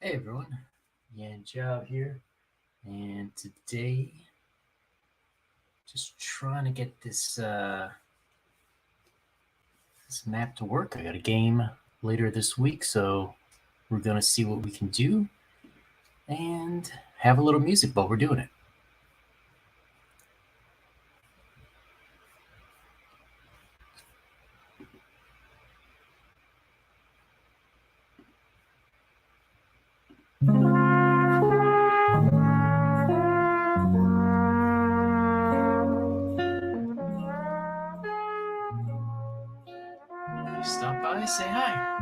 Hey everyone, Yan Chow here, and today just trying to get this map to work. I got a game later this week, so we're gonna see what we can do and have a little music while we're doing it. You stop by, say hi.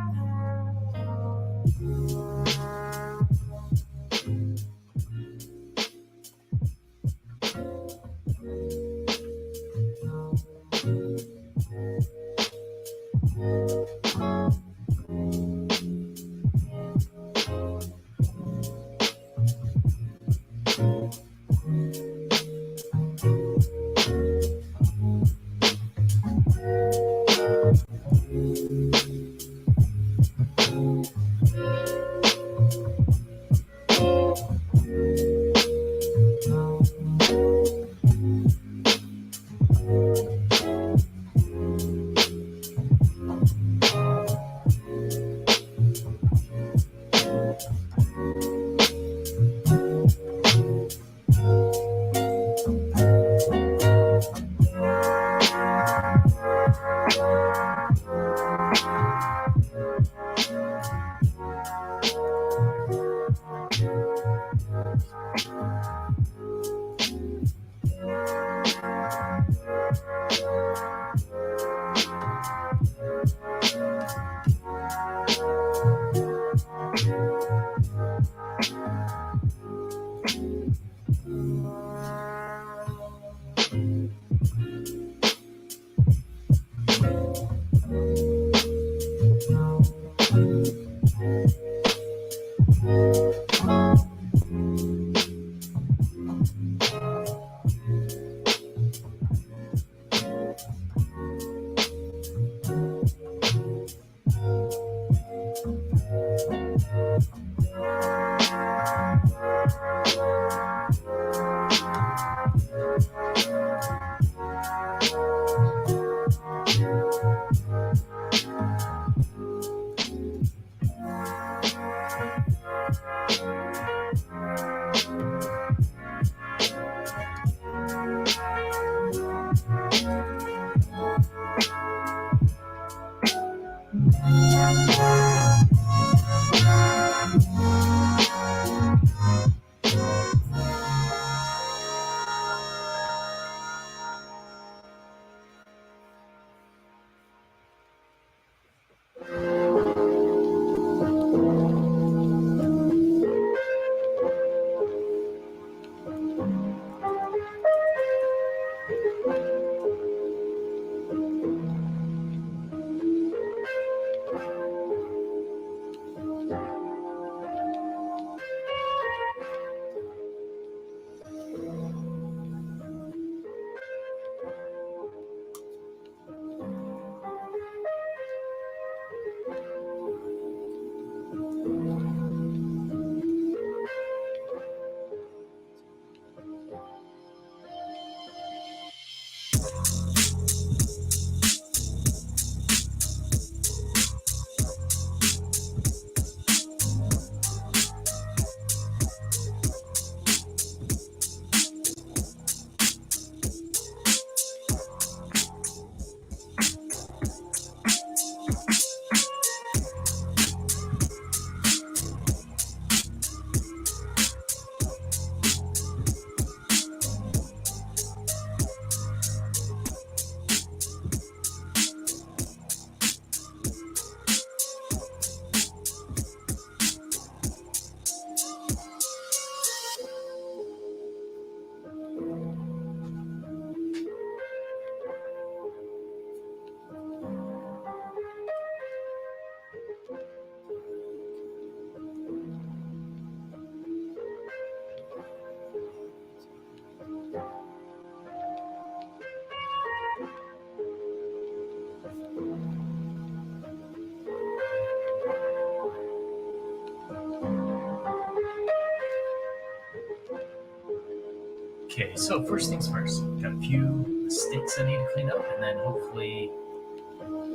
Okay, so first things first, got a few mistakes I need to clean up, and then hopefully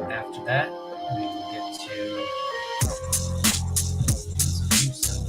after that we will get to some new stuff.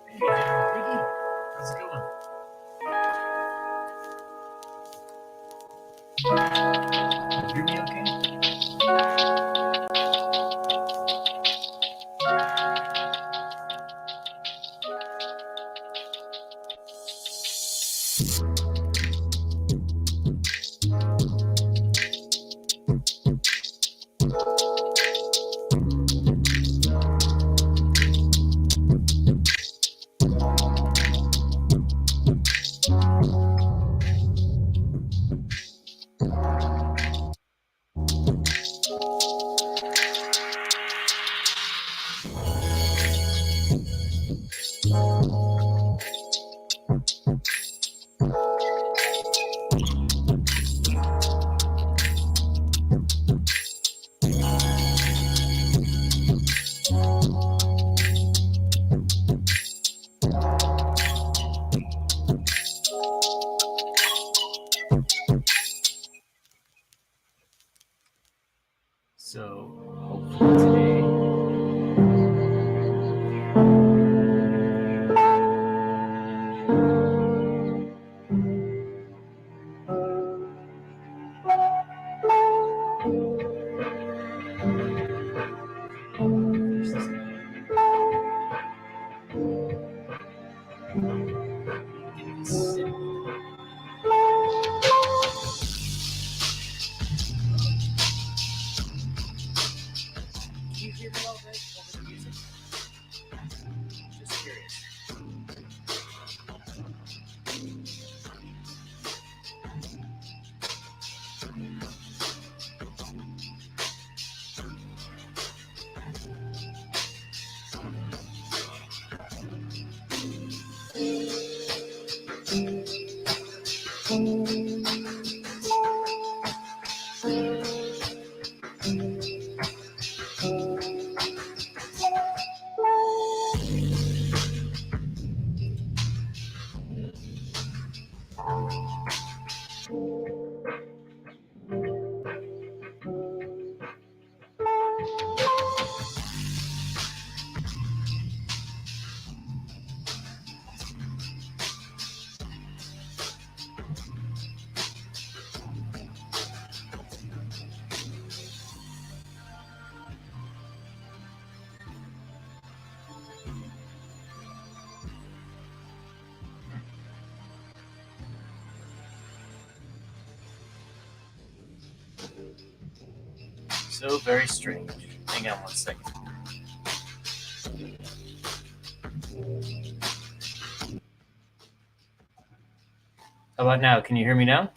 Hey, Piggy, how's it going? You hear me okay? So hopefully today finish this game. Get this sit. Can you hear me all right over the music? Just curious. So very strange. Hang on 1 second. How about now? Can you hear me now?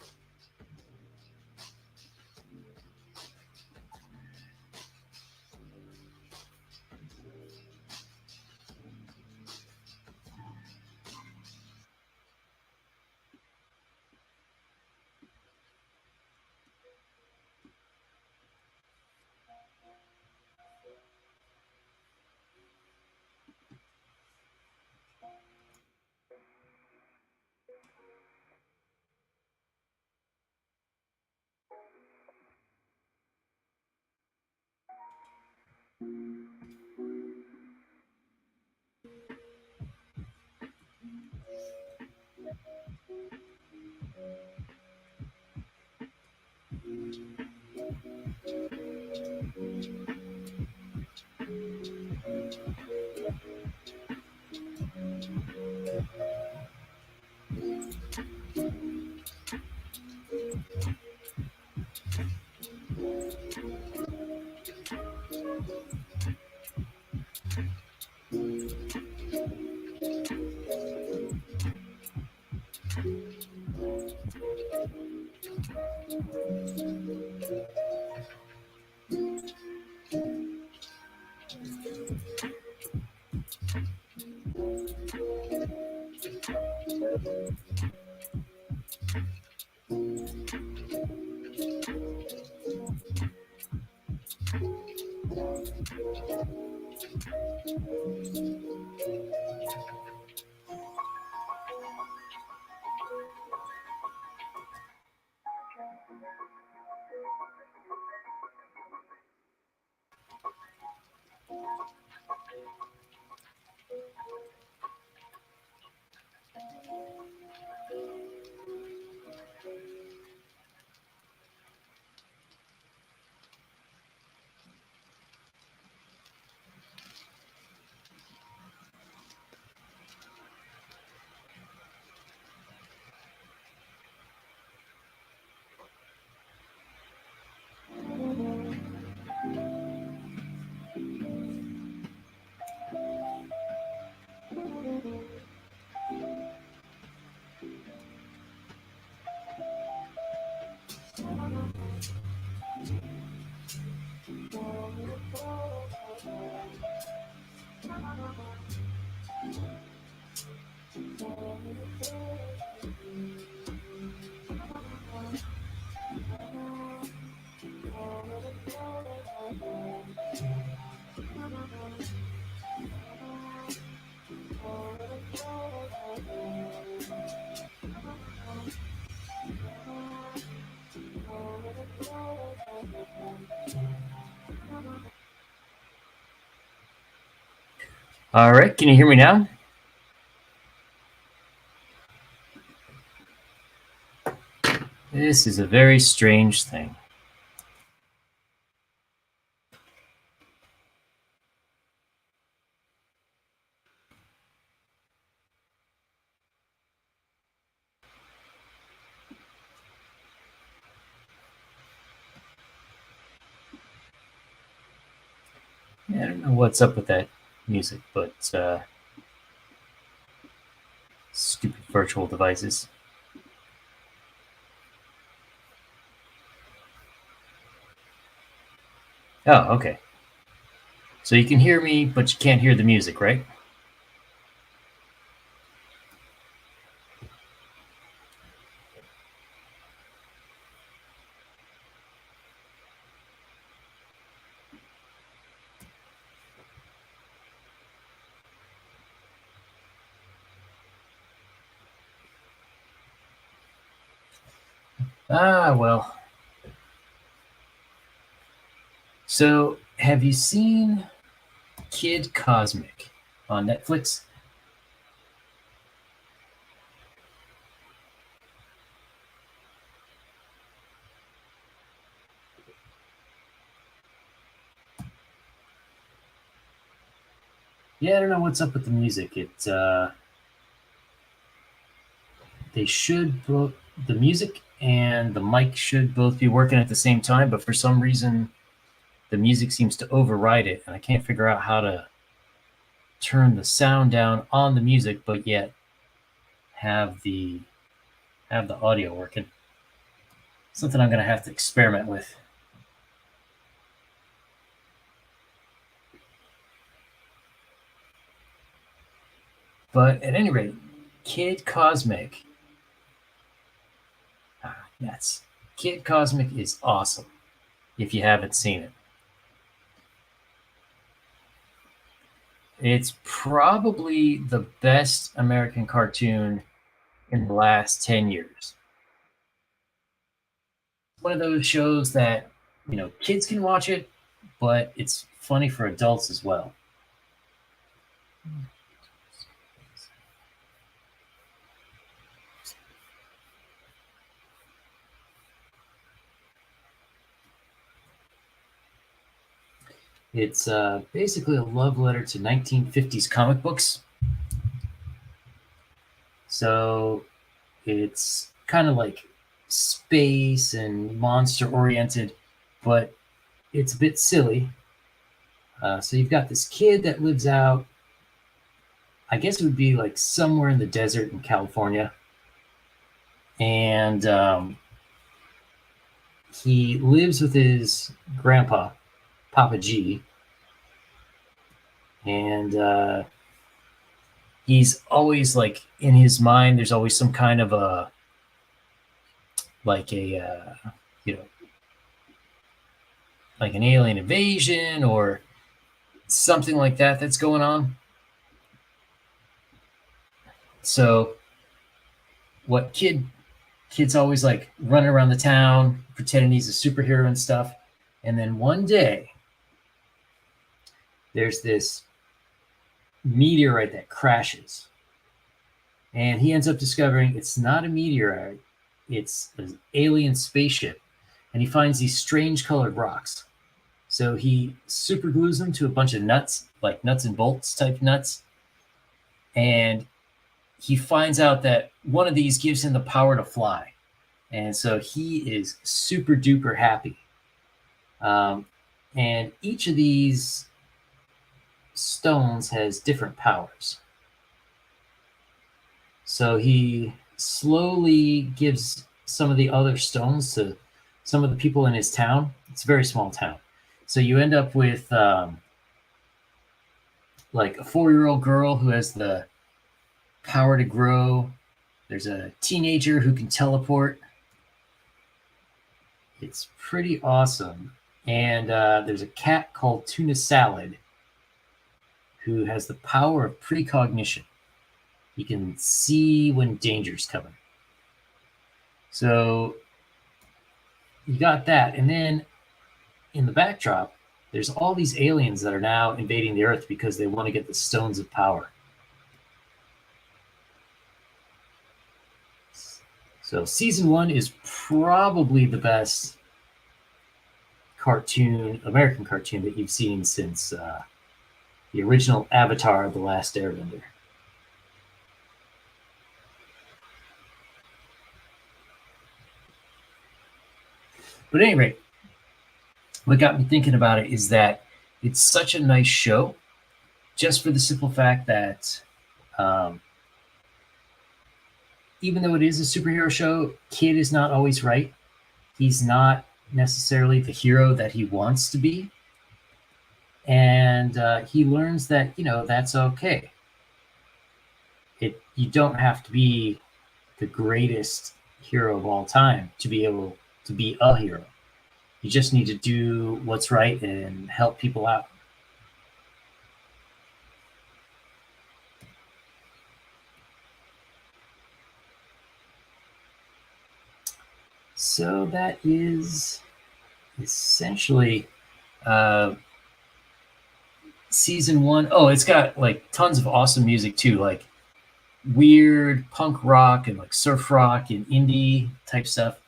All right, can you hear me now? This is a very strange thing. I don't know what's up with that music, but stupid virtual devices. Oh, okay. So you can hear me, but you can't hear the music, right? Ah, well. So, have you seen Kid Cosmic on Netflix? Yeah, I don't know what's up with the music. They should both, the music and the mic should both be working at the same time, but for some reason the music seems to override it, and I can't figure out how to turn the sound down on the music, but yet have the audio working. Something I'm going to have to experiment with. But at any rate, Kid Cosmic. Yes. Kid Cosmic is awesome if you haven't seen it. It's probably the best American cartoon in the last 10 years. One of those shows that, kids can watch it, but it's funny for adults as well. It's basically a love letter to 1950s comic books. So it's kind of like space and monster oriented, but it's a bit silly. So you've got this kid that lives out, I guess it would be like somewhere in the desert in California. And he lives with his grandpa, Papa G. And he's always like in his mind, there's always some kind of like an alien invasion or something like that that's going on. So what kid's always like running around the town pretending he's a superhero and stuff. And then one day there's this meteorite that crashes, and he ends up discovering it's not a meteorite, it's an alien spaceship, and he finds these strange colored rocks. So he super glues them to a bunch of nuts, like nuts and bolts type nuts, and he finds out that one of these gives him the power to fly. And so he is super duper happy. And each of these stones has different powers. So he slowly gives some of the other stones to some of the people in his town. It's a very small town. So you end up with like a 4-year-old girl who has the power to grow. There's a teenager who can teleport. It's pretty awesome. And there's a cat called Tuna Salad who has the power of precognition. He can see when danger's coming. So you got that. And then in the backdrop, there's all these aliens that are now invading the Earth because they want to get the stones of power. So season 1 is probably the best American cartoon that you've seen since the original Avatar: The Last Airbender. But at any rate, what got me thinking about it is that it's such a nice show, just for the simple fact that even though it is a superhero show, Kid is not always right. He's not necessarily the hero that he wants to be. And he learns that, that's okay. You don't have to be the greatest hero of all time to be able to be a hero. You just need to do what's right and help people out. So that is essentially season 1. Oh, it's got like tons of awesome music too, like weird punk rock and like surf rock and indie type stuff.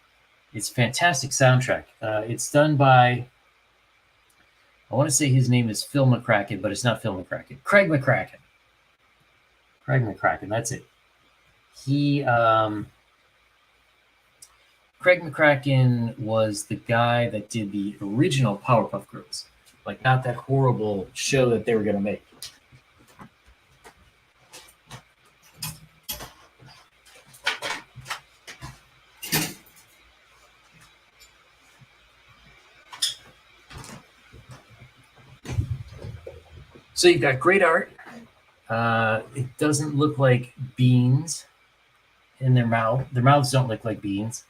It's fantastic soundtrack. It's done by, I want to say his name is Phil McCracken, but it's not Phil McCracken. Craig McCracken. Craig McCracken, that's it. He Craig McCracken was the guy that did the original Powerpuff Girls, like not that horrible show that they were going to make. So you've got great art. It doesn't look like beans in their mouth. Their mouths don't look like beans.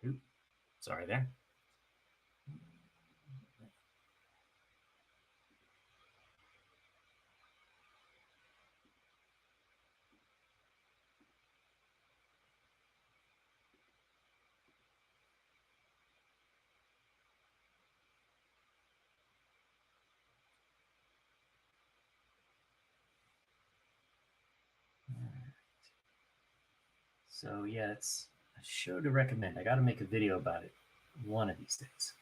Oops, sorry there. So yeah, it's a show to recommend. I got to make a video about it one of these days.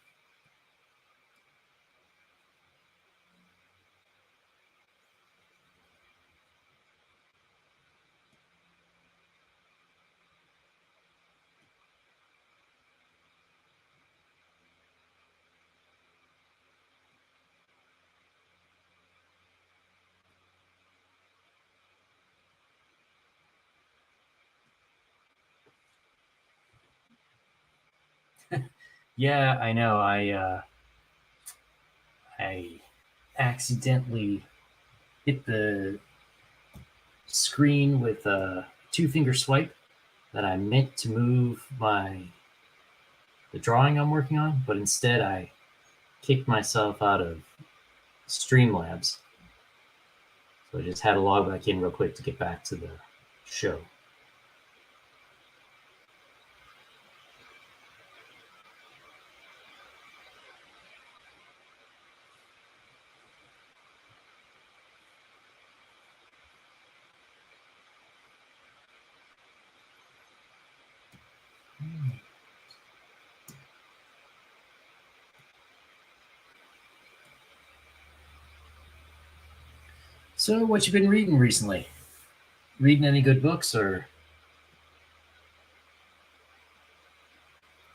Yeah, I know. I accidentally hit the screen with a two-finger swipe that I meant to move the drawing I'm working on, but instead I kicked myself out of Streamlabs. So I just had to log back in real quick to get back to the show. So, what you been reading recently? Reading any good books or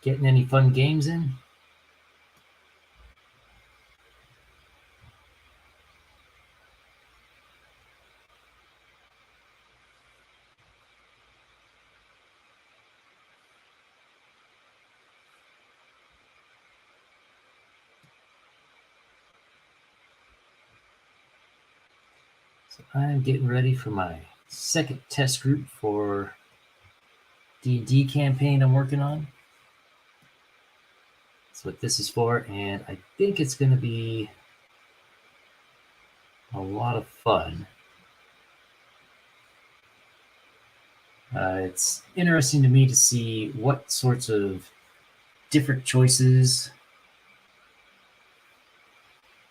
getting any fun games in? So I'm getting ready for my second test group for D&D campaign I'm working on. That's what this is for, and I think it's going to be a lot of fun. It's interesting to me to see what sorts of different choices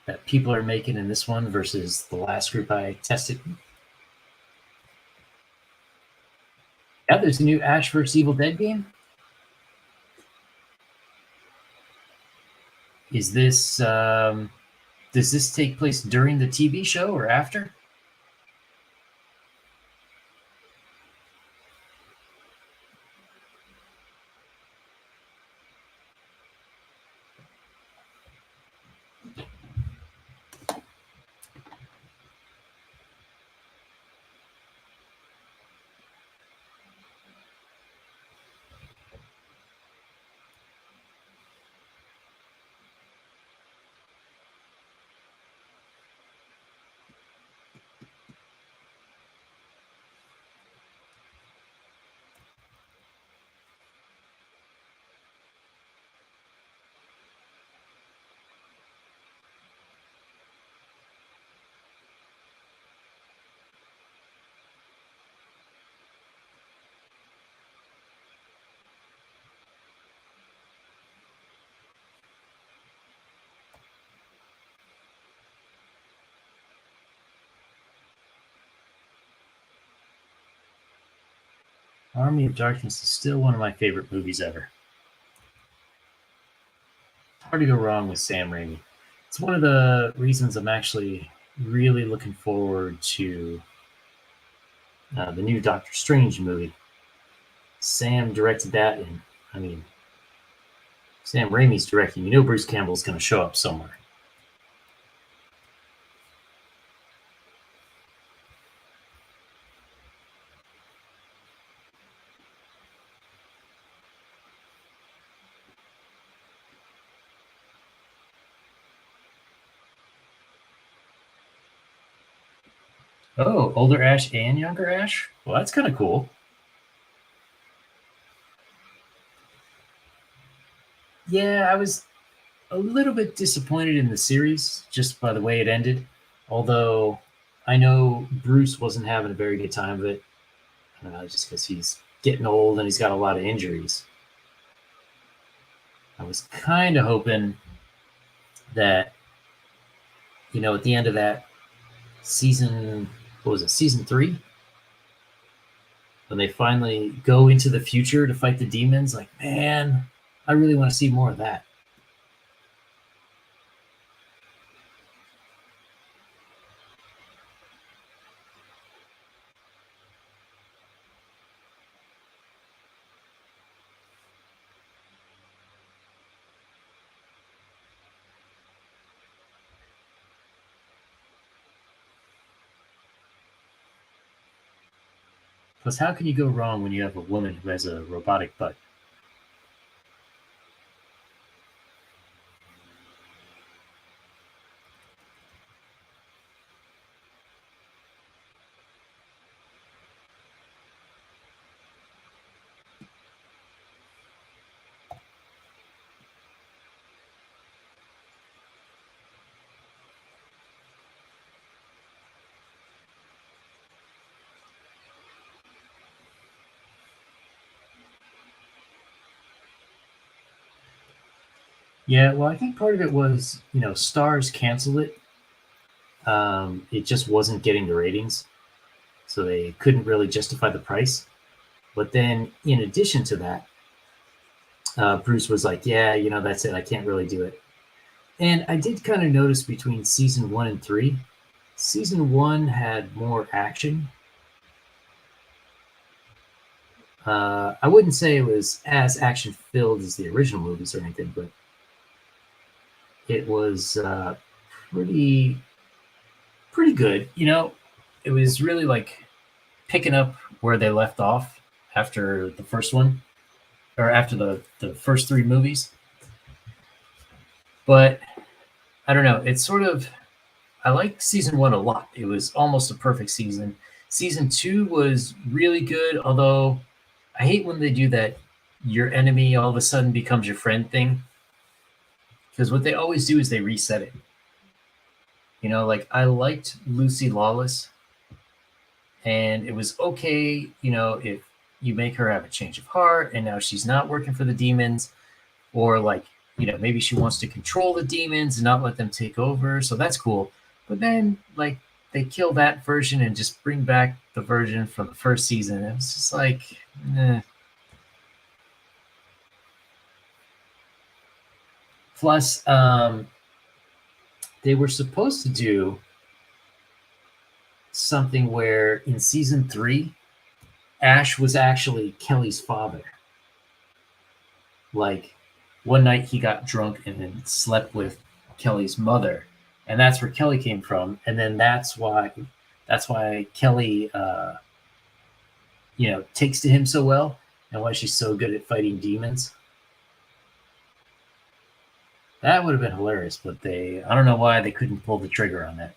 that people are making in this one versus the last group I tested. Yeah, there's a new Ash vs. Evil Dead game. Is this does this take place during the TV show or after? Army of Darkness is still one of my favorite movies ever. hard to go wrong with Sam Raimi. It's one of the reasons I'm actually really looking forward to the new Doctor Strange movie. Sam directed that, and I mean, Sam Raimi's directing. You know, Bruce Campbell's going to show up somewhere. Oh, older Ash and younger Ash? Well, that's kind of cool. Yeah, I was a little bit disappointed in the series just by the way it ended. Although I know Bruce wasn't having a very good time of it, just because he's getting old and he's got a lot of injuries. I was kind of hoping that, at the end of that season, what was it, season 3? When they finally go into the future to fight the demons, like, man, I really want to see more of that. Plus, how can you go wrong when you have a woman who has a robotic butt? Yeah, well, I think part of it was, Stars canceled it. It just wasn't getting the ratings, so they couldn't really justify the price. But then, in addition to that, Bruce was like, "Yeah, that's it. I can't really do it." And I did kind of notice between season 1 and 3, season 1 had more action. I wouldn't say it was as action filled as the original movies or anything, but it was pretty good. It was really like picking up where they left off after the first one, or after the first 3 movies. But I don't know. It's sort of, I like season 1 a lot. It was almost a perfect season. Season 2 was really good, although I hate when they do that your enemy all of a sudden becomes your friend thing. Because what they always do is they reset it. Like I liked Lucy Lawless, and it was okay, if you make her have a change of heart and now she's not working for the demons, or like, maybe she wants to control the demons and not let them take over. So that's cool. But then, like, they kill that version and just bring back the version from the first season. It was just like, eh. Plus, they were supposed to do something where in season 3, Ash was actually Kelly's father. Like, one night he got drunk and then slept with Kelly's mother, and that's where Kelly came from. And then that's why Kelly, takes to him so well, and why she's so good at fighting demons. That would have been hilarious, but I don't know why they couldn't pull the trigger on that.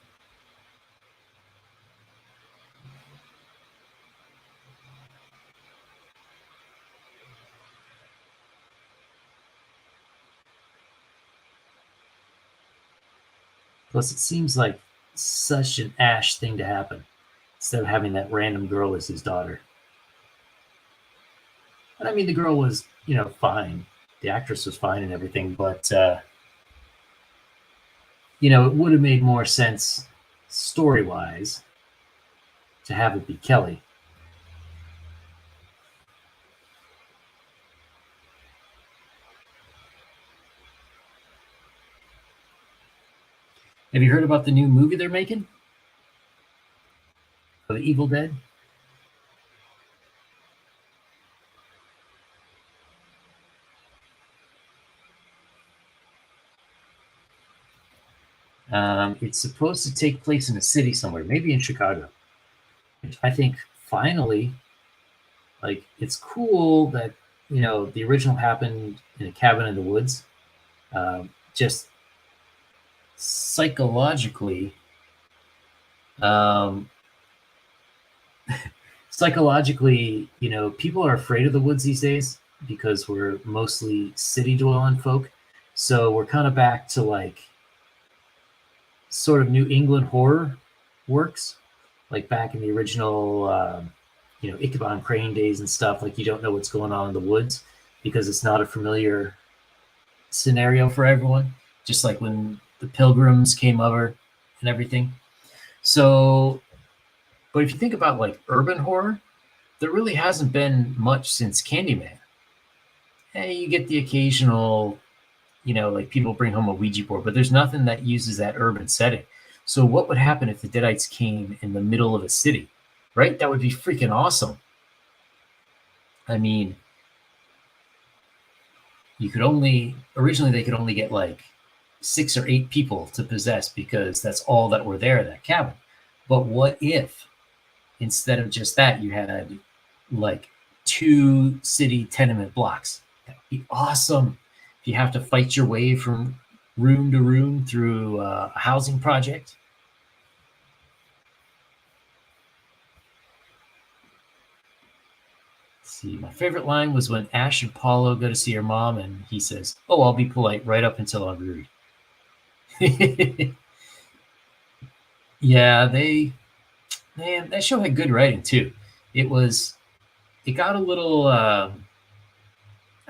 Plus, it seems like such an Ash thing to happen instead of having that random girl as his daughter. And I mean, the girl was, fine. The actress was fine and everything, but, it would have made more sense story wise to have it be Kelly. Have you heard about the new movie they're making of the Evil Dead? It's supposed to take place in a city somewhere, maybe in Chicago. I think finally, like, it's cool that the original happened in a cabin in the woods. Just psychologically, um, people are afraid of the woods these days because we're mostly city dwelling folk. So we're kind of back to like sort of New England horror works, like back in the original, Ichabod Crane days and stuff. Like you don't know what's going on in the woods because it's not a familiar scenario for everyone. Just like when the Pilgrims came over and everything. So, but if you think about like urban horror, there really hasn't been much since Candyman. Hey, you get the occasional, like people bring home a Ouija board, but there's nothing that uses that urban setting. So what would happen if the Deadites came in the middle of a city, right? That would be freaking awesome. I mean, originally they could only get like 6 or 8 people to possess because that's all that were there in that cabin. But what if instead of just that, you had like 2 city tenement blocks? That would be awesome. If you have to fight your way from room to room through a housing project. Let's see, my favorite line was when Ash and Paulo go to see her mom, and he says, "Oh, I'll be polite right up until I'm rude." Yeah, man, that show had good writing too. It got a little, I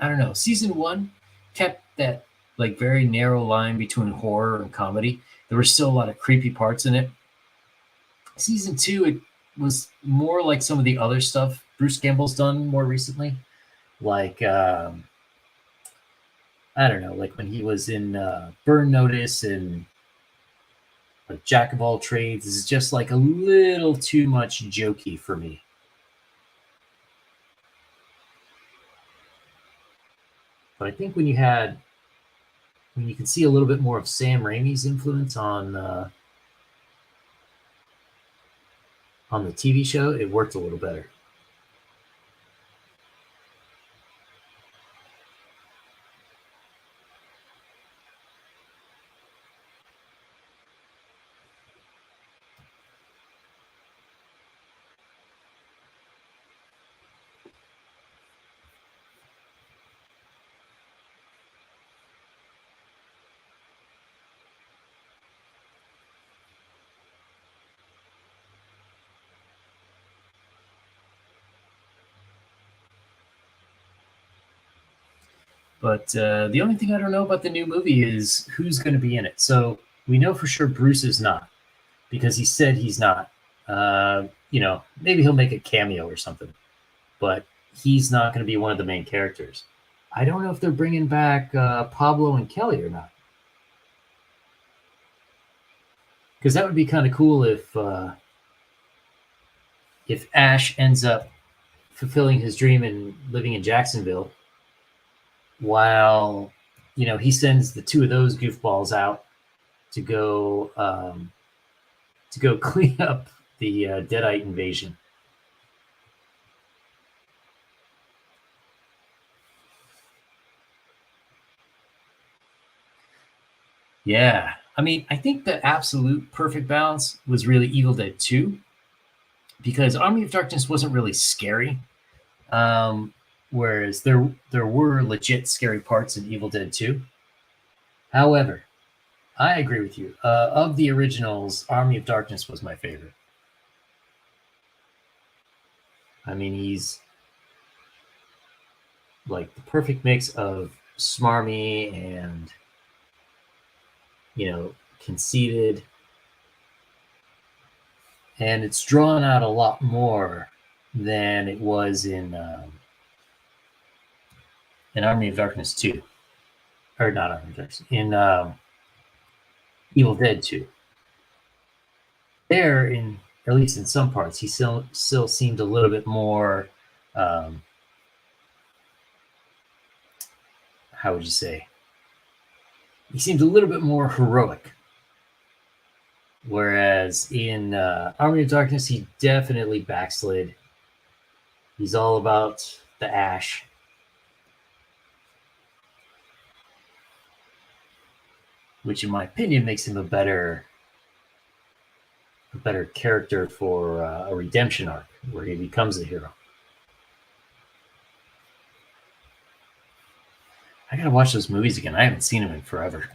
don't know. Season 1 kept that like very narrow line between horror and comedy. There were still a lot of creepy parts in it. Season 2, it was more like some of the other stuff Bruce Campbell's done more recently, like I don't know, like when he was in Burn Notice and like Jack of All Trades. Is just like a little too much jokey for me. But I think when you can see a little bit more of Sam Raimi's influence on the TV show, it worked a little better. But the only thing I don't know about the new movie is who's going to be in it. So we know for sure Bruce is not because he said he's not. Maybe he'll make a cameo or something, but he's not going to be one of the main characters. I don't know if they're bringing back Pablo and Kelly or not, because that would be kind of cool if Ash ends up fulfilling his dream and living in Jacksonville, while he sends the 2 of those goofballs out to go clean up the Deadite invasion. Yeah, I mean, I think the absolute perfect balance was really Evil Dead 2 because Army of Darkness wasn't really scary. Whereas there were legit scary parts in Evil Dead 2. However, I agree with you. Of the originals, Army of Darkness was my favorite. I mean, he's like the perfect mix of smarmy and conceited, and it's drawn out a lot more than it was in Army of Darkness 2, or not Army of Darkness, in Evil Dead 2. There, in at least in some parts, he still seemed a little bit more. Um, how would you say? He seemed a little bit more heroic. Whereas in Army of Darkness, he definitely backslid. He's all about the ash. Which, in my opinion, makes him a better character for a redemption arc where he becomes a hero. I gotta watch those movies again. I haven't seen them in forever.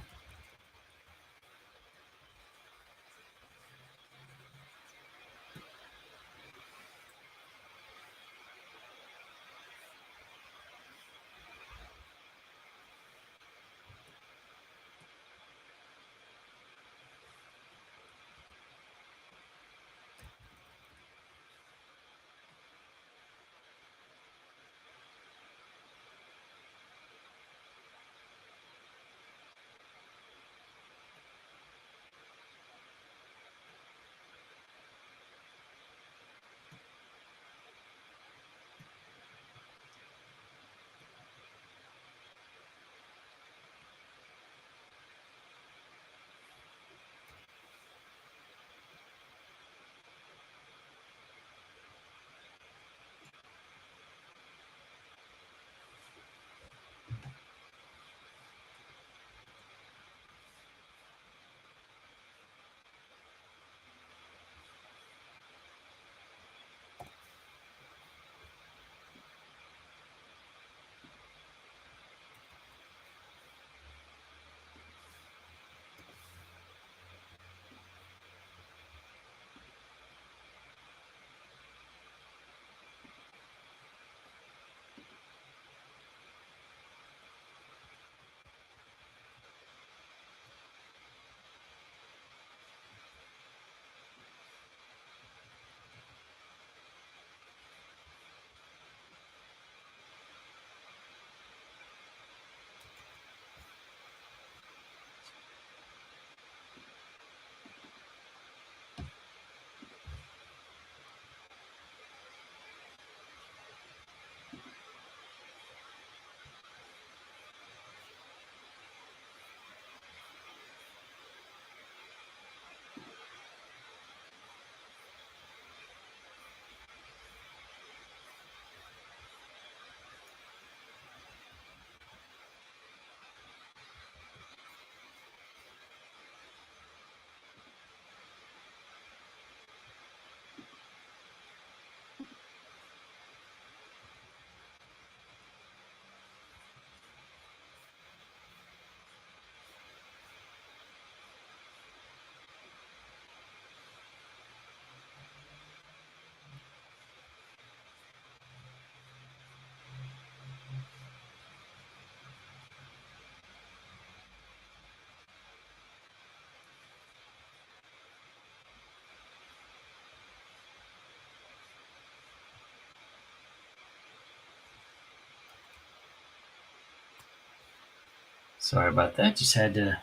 Sorry about that. Just had to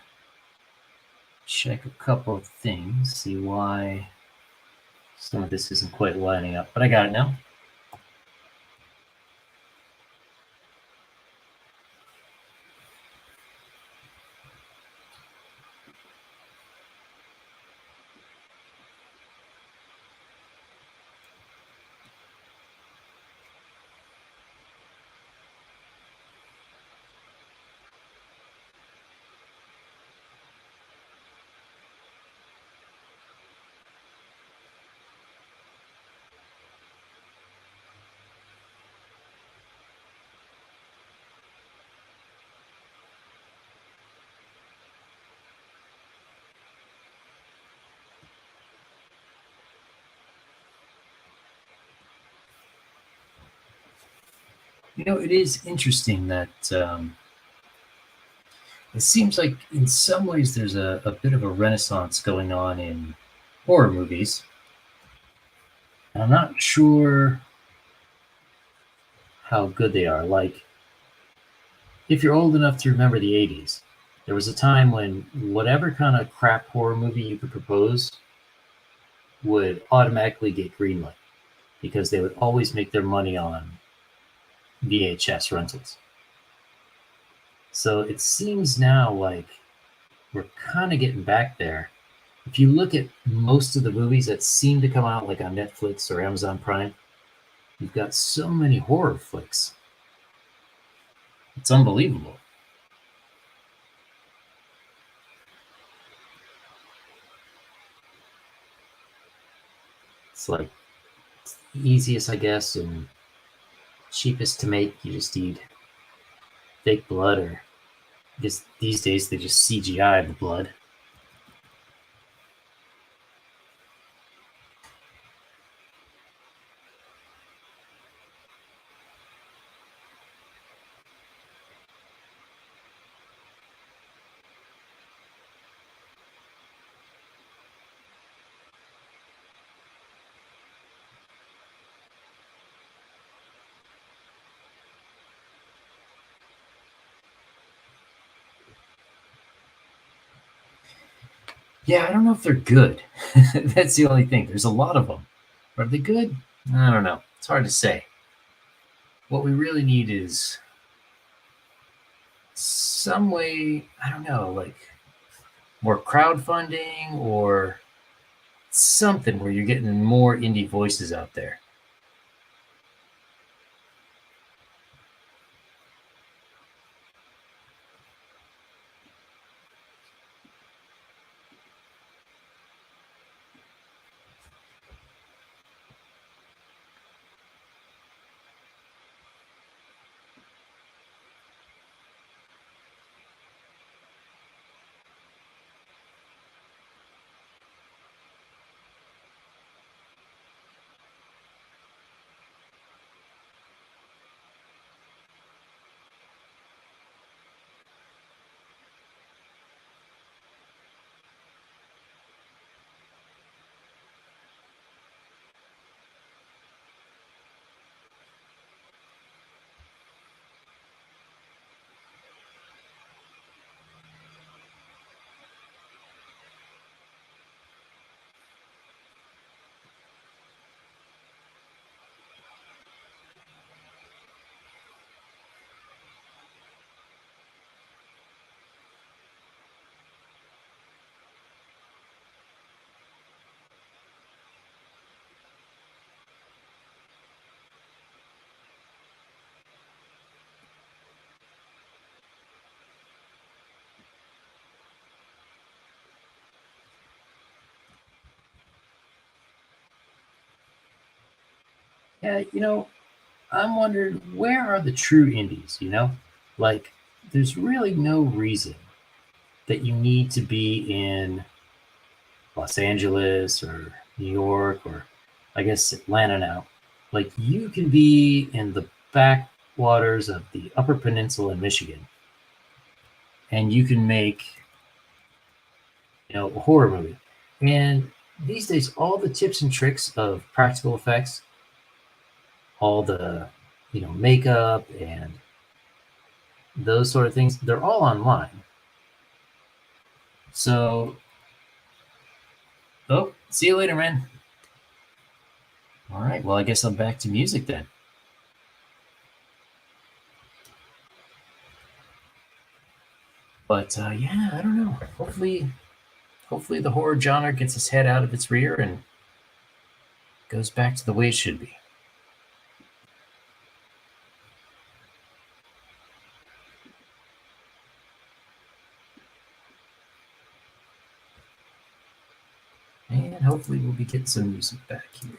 check a couple of things, see why some of this isn't quite lining up, but I got it now. It is interesting that it seems like in some ways there's a bit of a renaissance going on in horror movies. I'm not sure how good they are. Like, if you're old enough to remember the 80s, There was a time when whatever kind of crap horror movie you could propose would automatically get greenlit because they would always make their money on VHS rentals. So it seems now like we're kind of getting back there. If you look at most of the movies that seem to come out like on Netflix or Amazon Prime, you've got so many horror flicks. It's unbelievable. It's like easiest, I guess, and cheapest to make. You just need fake blood, or I guess these days they just CGI the blood. Yeah, I don't know if they're good. That's the only thing. There's a lot of them. Are they good? I don't know. It's hard to say. What we really need is some way, I don't know, like more crowdfunding or something where you're getting more indie voices out there. Yeah, I'm wondering where are the true indies? Like, there's really no reason that you need to be in Los Angeles or New York or I guess Atlanta now. Like, you can be in the backwaters of the Upper Peninsula in Michigan and you can make, a horror movie. And these days, all the tips and tricks of practical effects, all the, makeup and those sort of things, they're all online. So, oh, see you later, man. All right. Well, I guess I'm back to music then. But yeah, I don't know. Hopefully, the horror genre gets its head out of its rear and goes back to the way it should be. And hopefully, we'll be getting some music back here.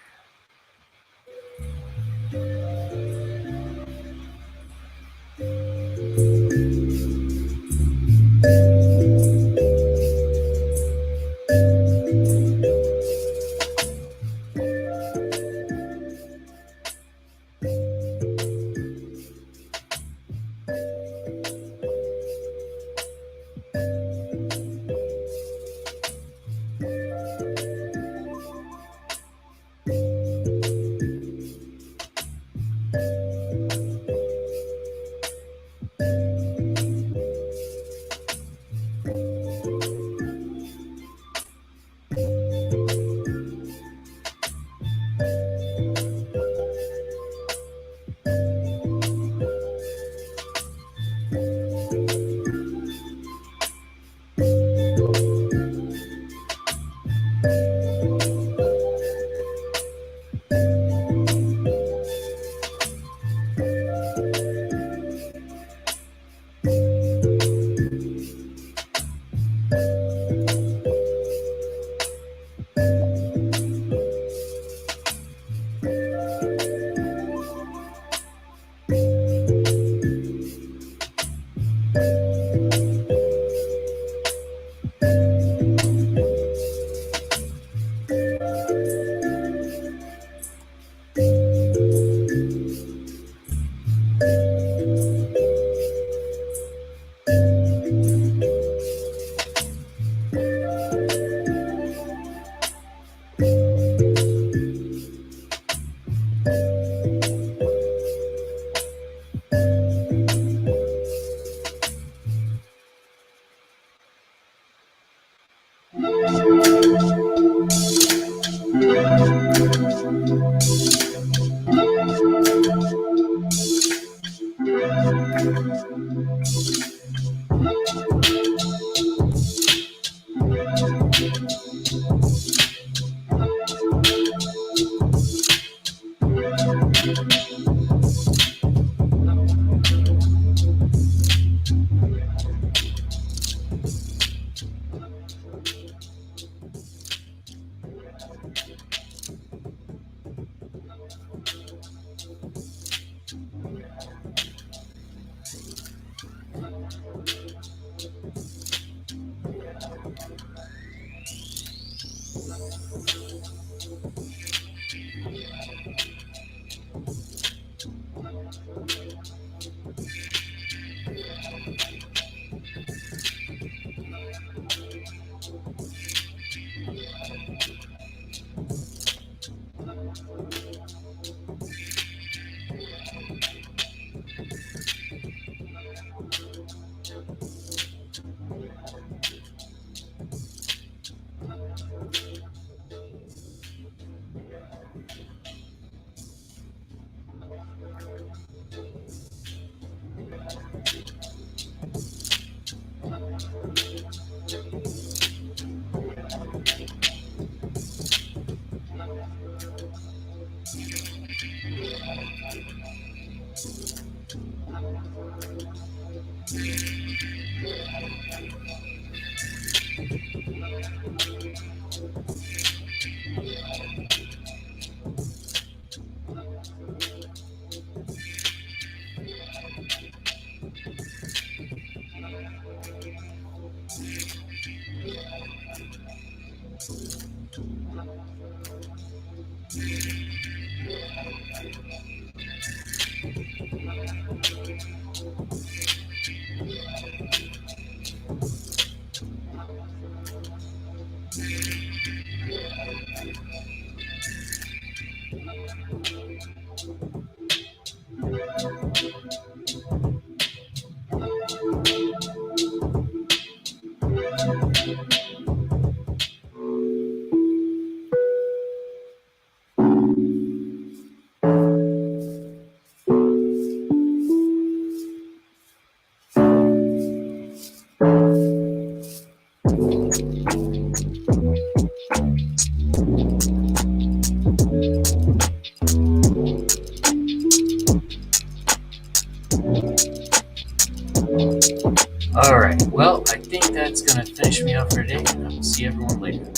All right. Well, I think that's going to finish me off for today. And I will see everyone later.